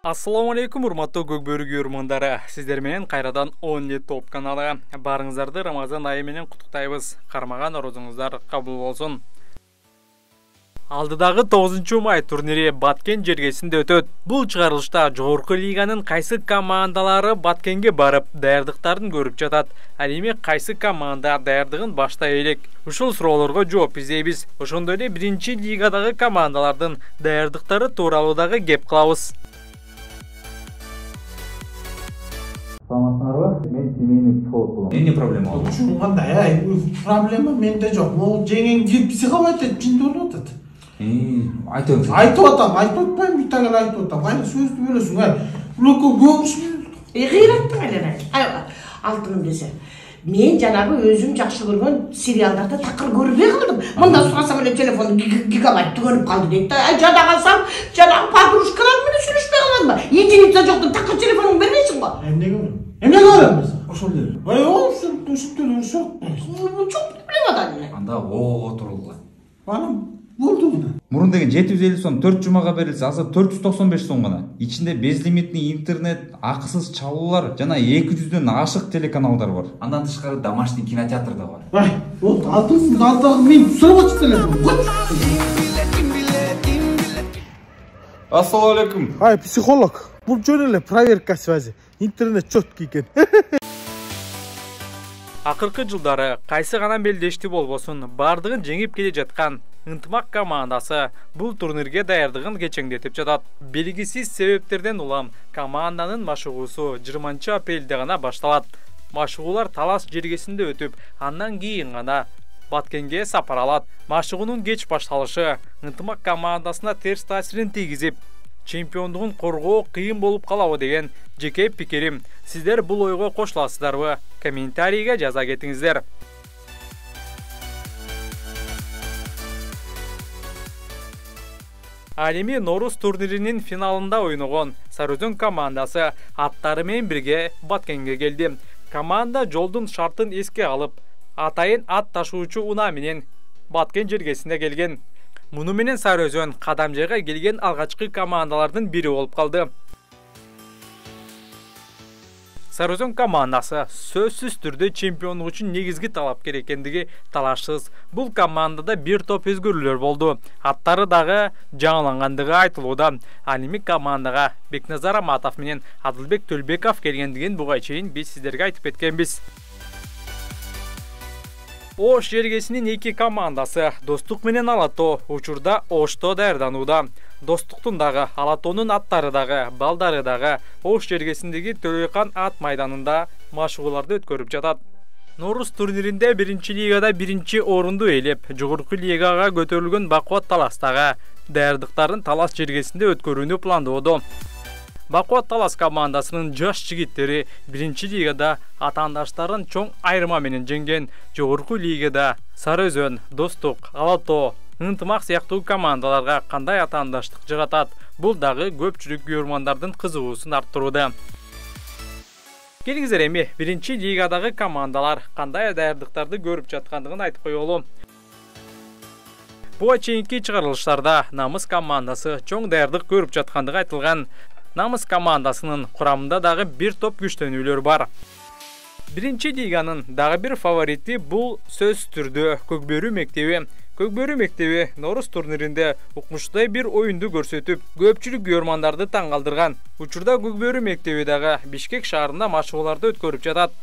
Assalamu алейкум, урматтуу көкбөрү көрөрмандары. Сиздер менен кайрадан 17 топ каналы. Барыңыздарды Рамазан айы менен куттуктайбыз. Кармаган орозуңуздар кабыл болсун. Алдыдагы 9-май турнири Баткен жергесинде өтөт. Бул чыгарылышта жогорку лиганын кайсы командалары Баткенге барып, даярдыктарын көрүп жатат. Ал эми кайсы команда даярдыгын баштай элек. Ушул суроолорго жооп издейбиз. Ошондой эле биринчи лигадагы командалардын даярдыктары тууралуу дагы кеп кылабыз. Саламатсыңарбы? Мен семейный психолог болом. Эмне проблема болду? Ушул кандай? Проблема менде жок. Могул жеңеңди психовать этчинде болуп атат. Айтыңыз. Айтып атпайм, битагел айтып атам. Кайра сөздү бөлөсүң, Лөкө көбүсүн. Гыйраттың эле. Алтыным десе. Мен жанагы өзүм жакшы көргөн сериалдарды такыр көрбөй калдым. Мында сурасам эле телефон гигабайт түгөнүп калды дейт да. Жада калсам, жанагы подружкалар менен сүйлөшпөй калам. Единица жоктун такыр телефонуңду бербейсиң го. Эмнеге барабыз? Ошол эле. Ушул Çok проблемадан эле. Анда ого турулган. Анам болду мына. Мурун деген 750 сом 4 жумага берилсе, азыр 495 сом гана. Ичинде безлимитный интернет, акысыз чалуулар жана 200дөн ашык телеканалдар бар. Андан тышкары домашний кинотеатр да бар. Болду, алдагы мен сурабачы телефон. Ассалам алейкум. Психолог. Бул жөн эле проверка связи. Интернет чөткү экен. Акыркы жылдары кайсы гана белдешти болбосун, бардыгын жеңип келе жаткан ынтымак командасы бул турнирге даярдыгын кечеңдетип жатат. Белгисиз себептерден улам команданын машыгуусу 20-апрелде гана башталат. Машыгуулар Талас жергесинде өтүп, андан кийин гана Баткенге сапар алат. Машыгуунун кеч башталышы ынтымак командасына терс таасирин тийгизип, чемпиондугун коргоо кыйын болуп калабы деген жеке пикирим. Сиздер бул ойго кошуласыздарбы? Комментарийге жаза кетиңиздер. Ал эми Норус турниринин финалында ойногон Сарыөзөн командасы аттары менен бирге Баткенге келди. Команда жолдун шартын эске алып, атайын ат ташуучу унаа менен Баткен жергесине келген. Муну менен Сарыөзөн кадам жайга келген алгачкы командалардын бири болуп калды. Сарыөзөн командасы сөзсүз түрдө чемпиондук үчүн негизги талапкер экендиги талашсыз. Бул командада бир топ өзгөрүүлөр болду. Аттары дагы жаңылангандыгы айтылууда. Ал эми командага Бекназар Аматов менен Адылбек Төлбеков келгендигин буга чейин биз сиздерге айтып кеткенбиз. Ош жергесинин эки командасы Достук менен Алато учурда Ошто даярданууда. Достуктун дагы, Алатонун аттары дагы, балдары дагы Ош жергесиндеги Төлөйкан ат майданында машыгууларды өткөрүп жатат. Норус турниринде биринчи лигада биринчи орунду ээлеп, жогорку лигага көтөрүлгөн Бакубат Таластагы даярдыктарын Талас жергесинде өткөрүүнү пландоодо. Бакубат Талас командасынын жаш жигиттери биринчи лигада атаандаштарын чоң айырма менен жеңген. Жогорку лигада Сарыөзөн, Достук, Алато, ынтымак сыяктуу командаларга кандай атаандаштык жаратат? Бул дагы көпчүлүк көрөрмандардын кызыгуусун арттырууда. Келиңиздер эми биринчи лигадагы командалар кандай даярдыктарды көрүп жаткандыгын айтып коелу. Буга чейинки чыгарылыштарда Намыс командасы чоң даярдык көрүп жаткандыгы айтылган. Намыс командасынын курамында дагы бир топ күчтөнүүлөр бар. Биринчи лиганын дагы бир фаворити бул сөзсүз түрдө Көкбөрү мектеби. Көкбөрү мектеби Норус турниринде укмуштуу бир оюнду көрсөтүп, көпчүлүк көрөрмандарды таң калтырган. Учурда Көкбөрү мектеби дагы Бишкек шаарында машыгууларды өткөрүп жатат.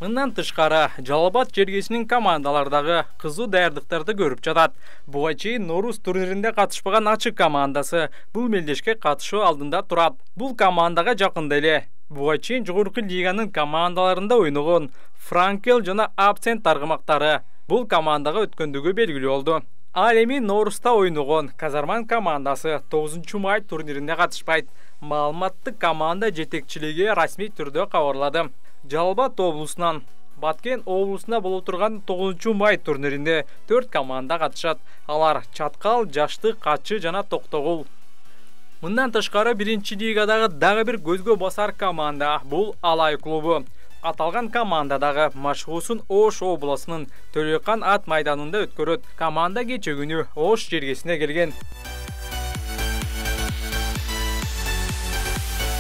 Мындан тышкары Жалал Абад жергесинин командалары дагы кызуу даярдыктарды көрүп жатат. Буга чейин Норус турниринде катышпаган ачык командасы бул мелдешке катышуу алдында турат. Бул командага жакында эле буга чейин жогорку лиганын командаларында ойногон Франкел жана Абсент таргамактары бул командага өткөндүгү белгилүү болду. Ал эми Норуста ойногон Казарман командасы 9-май турниринде катышпайт. Маалыматты команда жетекчилиги расмий түрдө кабарлады. Жалал Абад облусунан Баткен облусуна боло турган 9-май турниринде 4 команда катышат. Алар Чаткал, Жаштык, Качы жана Токтогул. Мындан тышкары биринчи лигадагы дагы бир көзгө басар команда бул Алай клубу. Аталган командадагы машыгуусун Ош областынын Төлөйкан ат майданында өткөрөт. Команда кече күнү Ош жергесине келген.